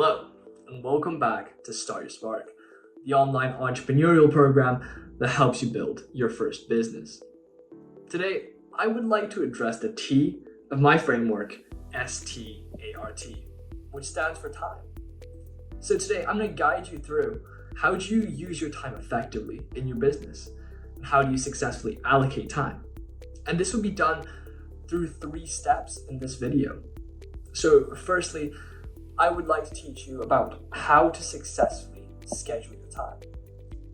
Hello, and welcome back to Start Your Spark, the online entrepreneurial program that helps you build your first business. Today, I would like to address the T of my framework, START, which stands for time. So today, I'm going to guide you through how do you use your time effectively in your business, and how do you successfully allocate time. And this will be done through 3 steps in this video. So firstly, I would like to teach you about how to successfully schedule your time.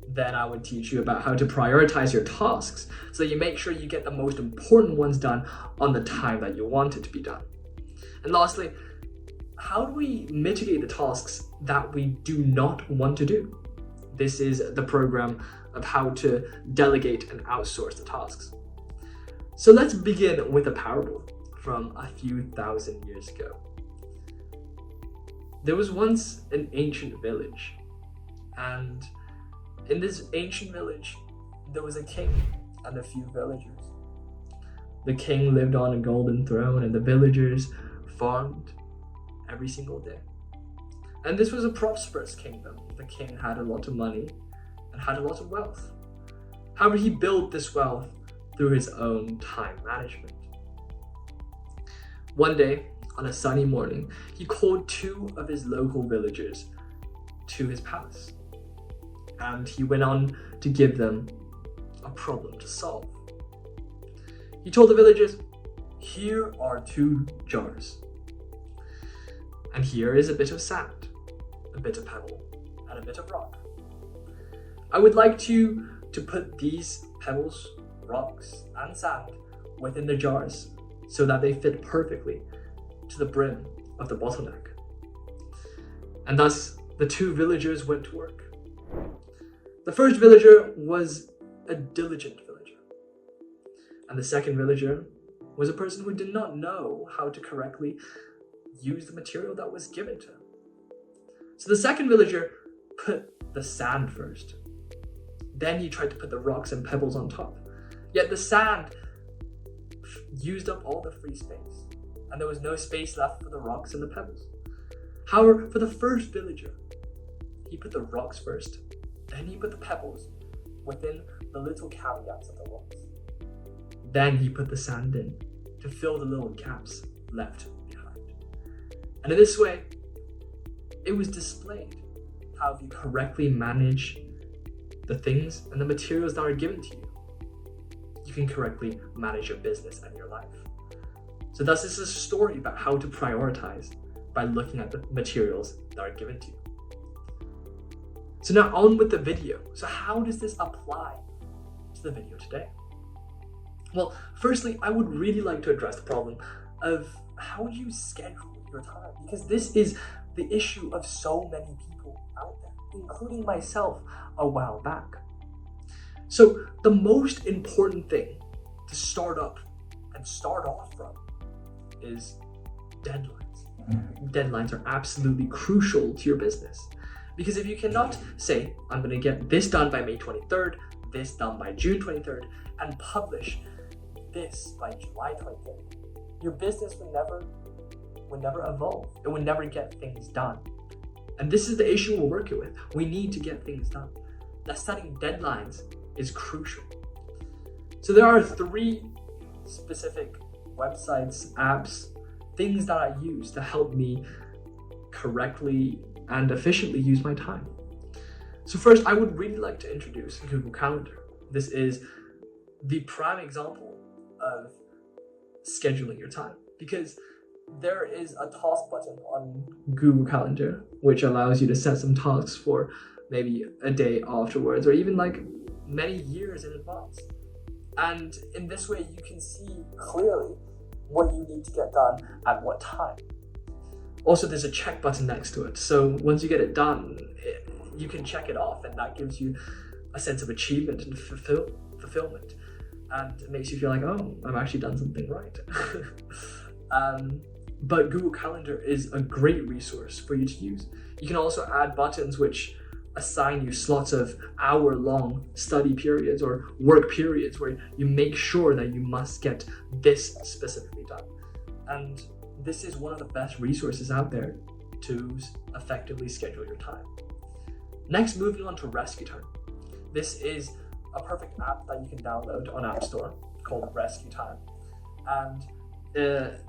Then I would teach you about how to prioritize your tasks so that you make sure you get the most important ones done on the time that you want it to be done. And lastly, how do we mitigate the tasks that we do not want to do? This is the program of how to delegate and outsource the tasks. So let's begin with a parable from a few thousand years ago. There was once an ancient village, and in this ancient village, there was a king and a few villagers. The king lived on a golden throne, and the villagers farmed every single day. And this was a prosperous kingdom. The king had a lot of money and had a lot of wealth. However, he built this wealth through his own time management. One day, on a sunny morning, he called 2 of his local villagers to his palace, and he went on to give them a problem to solve. He told the villagers, "Here are 2 jars, and here is a bit of sand, a bit of pebble, and a bit of rock. I would like you to put these pebbles, rocks, and sand within the jars so that they fit perfectly to the brim of the bottleneck." And thus, the 2 villagers went to work. The first villager was a diligent villager, and the second villager was a person who did not know how to correctly use the material that was given to him. So the second villager put the sand first. Then he tried to put the rocks and pebbles on top. Yet the sand used up all the free space, and there was no space left for the rocks and the pebbles. However, for the first villager, he put the rocks first, then he put the pebbles within the little caveats of the rocks. Then he put the sand in to fill the little gaps left behind. And in this way, it was displayed how if you correctly manage the things and the materials that are given to you, you can correctly manage your business and your life. So thus, this is a story about how to prioritize by looking at the materials that are given to you. So now on with the video. So how does this apply to the video today? Well, firstly, I would really like to address the problem of how you schedule your time, because this is the issue of so many people out there, including myself a while back. So the most important thing to start up and start off from is deadlines. Deadlines are absolutely crucial to your business, because if you cannot say, I'm going to get this done by May 23rd, this done by June 23rd, and publish this by July 23rd, your business would never evolve. It would never get things done. And this is the issue we're working with. We need to get things done. Now, setting deadlines is crucial. So there are 3 specific websites, apps, things that I use to help me correctly and efficiently use my time. So first, I would really like to introduce Google Calendar. This is the prime example of scheduling your time, because there is a task button on Google Calendar which allows you to set some tasks for maybe a day afterwards, or even like many years in advance. And in this way, you can see clearly what you need to get done at what time. Also, there's a check button next to it. So once you get it done, you can check it off, and that gives you a sense of achievement and fulfillment. And it makes you feel like, oh, I've actually done something right. But Google Calendar is a great resource for you to use. You can also add buttons which assign you slots of hour-long study periods or work periods where you make sure that you must get this specifically done. And this is one of the best resources out there to effectively schedule your time. Next, moving on to Rescue Time. This is a perfect app that you can download on App Store called Rescue Time. And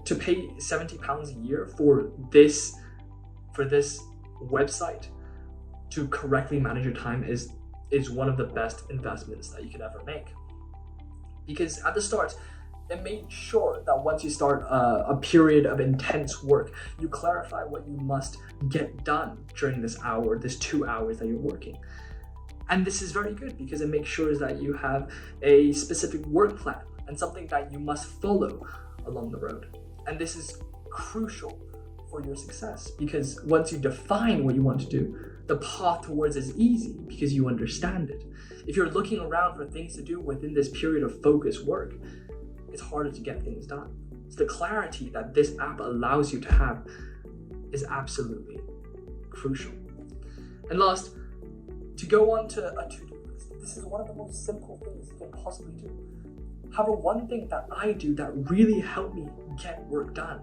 to pay £70 a year for this website to correctly manage your time is one of the best investments that you could ever make. Because at the start, it made sure that once you start a period of intense work, you clarify what you must get done during this 2 hours that you're working. And this is very good because it makes sure that you have a specific work plan and something that you must follow along the road. And this is crucial for your success because once you define what you want to do, the path towards it is easy because you understand it. If you're looking around for things to do within this period of focused work, it's harder to get things done. So the clarity that this app allows you to have is absolutely crucial. And last, to go on to a to-do list. This is one of the most simple things you can possibly do. However, one thing that I do that really helped me get work done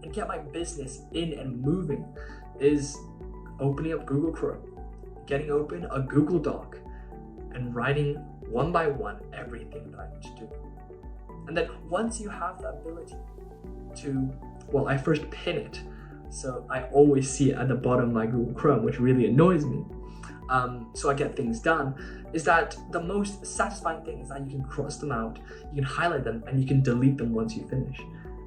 and get my business in and moving is opening up Google Chrome, getting open a Google Doc, and writing one by one everything that I need to do. And then once you have the ability to, I first pin it. So I always see it at the bottom of my Google Chrome, which really annoys me. So I get things done, is that the most satisfying thing is that you can cross them out, you can highlight them, and you can delete them once you finish.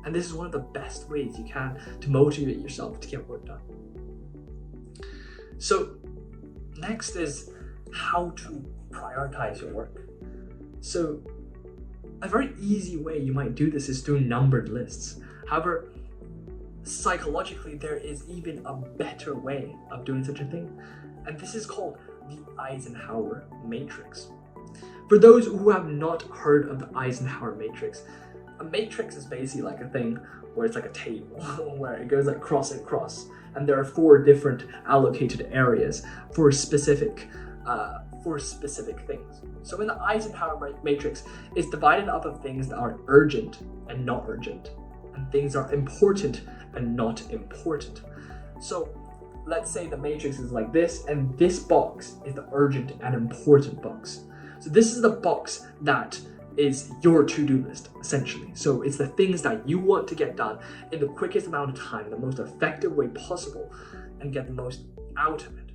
And this is one of the best ways you can to motivate yourself to get work done. So next is how to prioritize your work. So a very easy way you might do this is through numbered lists. However, psychologically, there is even a better way of doing such a thing, and this is called the Eisenhower matrix. For those who have not heard of the Eisenhower matrix, a matrix is basically like a thing where it's like a table where it goes like cross and cross, and there are 4 different allocated areas for specific things. So in the Eisenhower matrix, it's divided up of things that are urgent and not urgent, and things that are important and not important. So let's say the matrix is like this, and this box is the urgent and important box. So this is the box that is your to-do list, essentially. So it's the things that you want to get done in the quickest amount of time, the most effective way possible, and get the most out of it.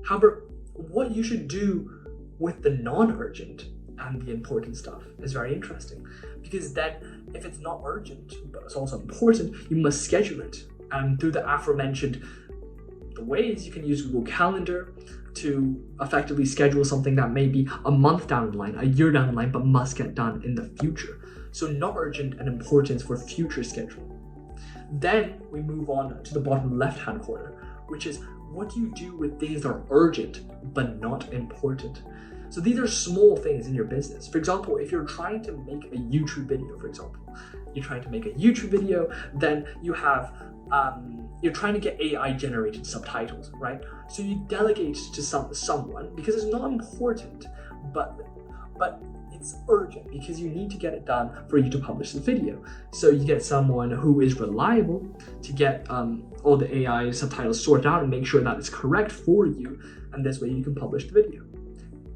However, what you should do with the non-urgent and the important stuff is very interesting, because then if it's not urgent but it's also important, you must schedule it. And through the aforementioned the ways, you can use Google Calendar to effectively schedule something that may be a month down the line, a year down the line, but must get done in the future. So not urgent and important for future scheduling. Then we move on to the bottom left-hand corner, which is what do you do with things that are urgent but not important? So these are small things in your business. For example, if you're trying to make a YouTube video, then you have you're trying to get AI generated subtitles, right? So you delegate to someone because it's not important, but it's urgent because you need to get it done for you to publish the video. So you get someone who is reliable to get all the AI subtitles sorted out and make sure that it's correct for you, and this way you can publish the video.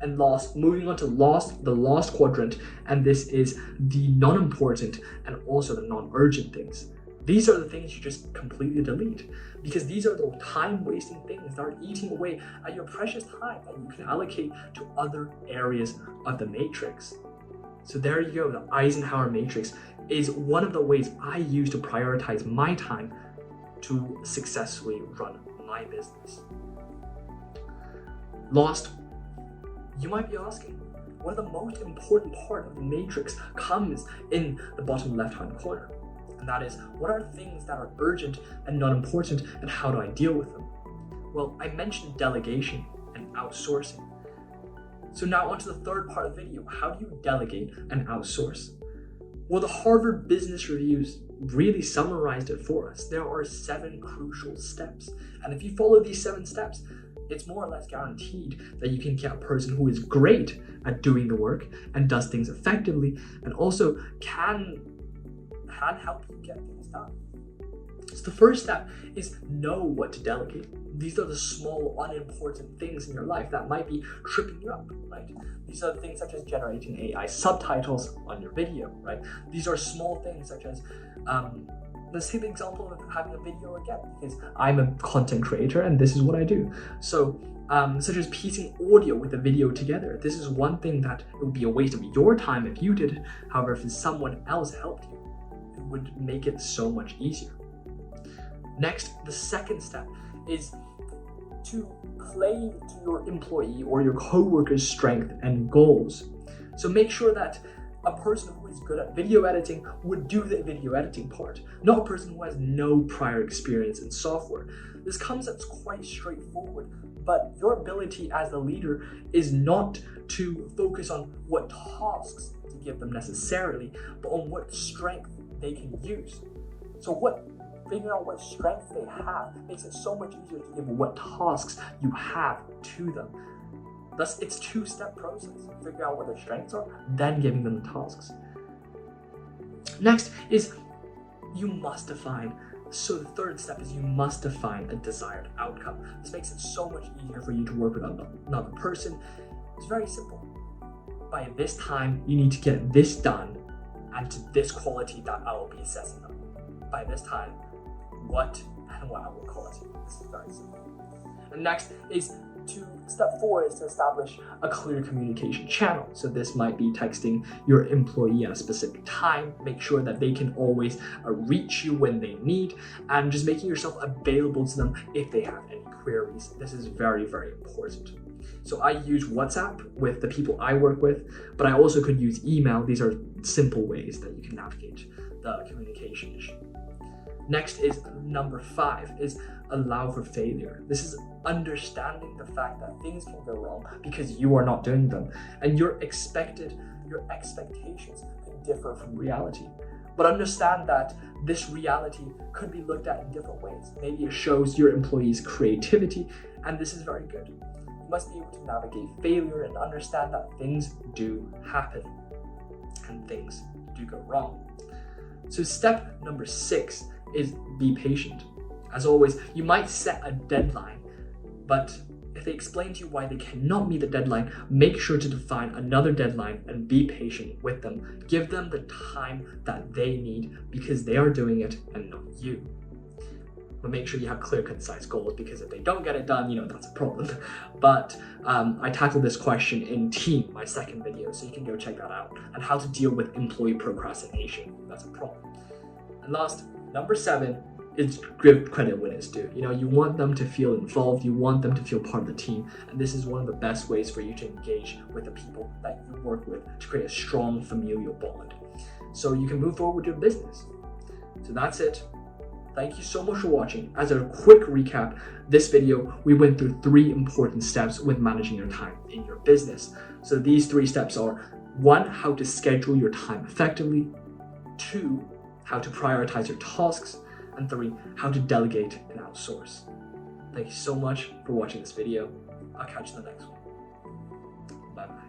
And moving on to the last quadrant, and this is the non-important and also the non-urgent things. These are the things you just completely delete, because these are the time-wasting things that are eating away at your precious time that you can allocate to other areas of the matrix. So there you go. The Eisenhower matrix is one of the ways I use to prioritize my time to successfully run my business. Last, you might be asking, one of the most important part of the matrix comes in the bottom left-hand corner. And that is, what are things that are urgent and not important, and how do I deal with them? Well, I mentioned delegation and outsourcing. So now onto the third part of the video, how do you delegate and outsource? Well, the Harvard Business Reviews really summarized it for us. There are 7 crucial steps. And if you follow these 7 steps, it's more or less guaranteed that you can get a person who is great at doing the work and does things effectively, and also can help you get things done. So the first step is know what to delegate. These are the small, unimportant things in your life that might be tripping you up, right? These are things such as generating AI subtitles on your video, right? These are small things such as, let's take the example of having a video again, because I'm a content creator and this is what I do. So, such as piecing audio with a video together. This is one thing that it would be a waste of your time if you did it. However, if someone else helped you, it would make it so much easier. Next, the second step is to play to your employee or your co-worker's strength and goals. So make sure that a person who is good at video editing would do the video editing part, not a person who has no prior experience in software. This concept's quite straightforward, but your ability as a leader is not to focus on what tasks to give them necessarily, but on what strength they can use. So figuring out what strengths they have makes it so much easier to give what tasks you have to them. Thus, it's a two-step process. Figure out what their strengths are, then giving them the tasks. Next is you must define. So the third step is you must define a desired outcome. This makes it so much easier for you to work with another person. It's very simple. By this time, you need to get this done and to this quality that I will be assessing them. By this time, what I will call it. This is very simple. And next is step 4 is to establish a clear communication channel. So this might be texting your employee at a specific time, make sure that they can always reach you when they need, and just making yourself available to them if they have any queries. This is very, very important. So I use WhatsApp with the people I work with, but I also could use email. These are simple ways that you can navigate the communication issue. Next is number 5 is allow for failure. This is understanding the fact that things can go wrong because you are not doing them, and your expectations can differ from reality. But understand that this reality could be looked at in different ways. Maybe it shows your employees' creativity, and this is very good. You must be able to navigate failure and understand that things do happen and things do go wrong. So step number 6 is be patient. As always, you might set a deadline, but if they explain to you why they cannot meet the deadline, make sure to define another deadline and be patient with them. Give them the time that they need because they are doing it and not you. But make sure you have clear, concise goals, because if they don't get it done, that's a problem. But I tackled this question in Team, my second video, so you can go check that out, and how to deal with employee procrastination. That's a problem. And last, number 7, is give credit when it's due. You want them to feel involved, you want them to feel part of the team, and this is one of the best ways for you to engage with the people that you work with to create a strong familial bond. So you can move forward with your business. So that's it. Thank you so much for watching. As a quick recap, this video, we went through 3 important steps with managing your time in your business. So these 3 steps are: 1, how to schedule your time effectively; 2, how to prioritize your tasks; and 3, how to delegate and outsource. Thank you so much for watching this video. I'll catch you in the next one. Bye bye.